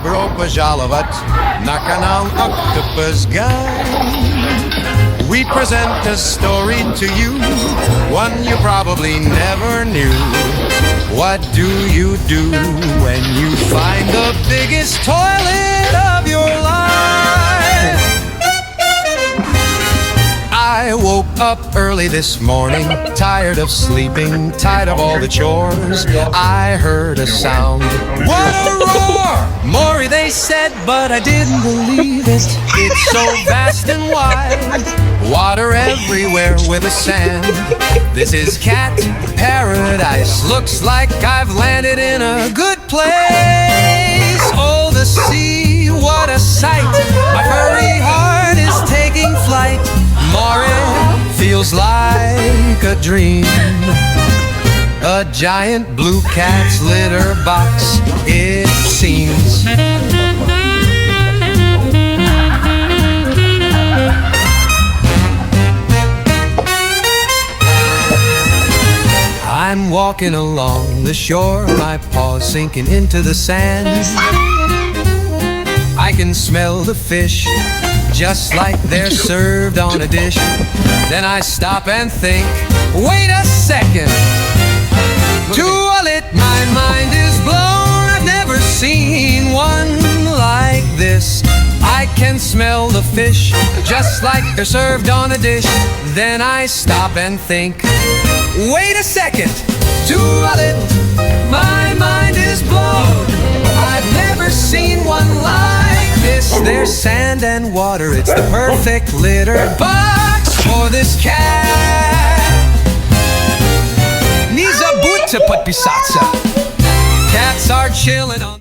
Добро пожаловать на канал Octopus Guy. We present a story to you, one you probably never knew. What do you do when you find the biggest toilet of your life? I woke up early this morning, tired of sleeping, tired of all the chores. I heard a sound. What a roar! Maury, they said, but I didn't believe it. It's so vast and wide, water everywhere with the sand. This is cat paradise. Looks like I've landed in a good place. Oh, the sea, what a sight. My furry heart is taking flight. Maury feels like a dream. A giant blue cat's litter box, it seems. I'm walking along the shore, my paws sinking into the sand. I can smell the fish, just like they're served on a dish. Then I stop and think, wait a second. Toilet, my mind is blown. I've never seen one like this. I can smell the fish, just like they're served on a dish. Then I stop and think, wait a second. Toilet, my mind is blown. I've never seen one like this. There's sand and water, it's the perfect litter box for this cat. Не забудьте подписаться. Cats are chilling on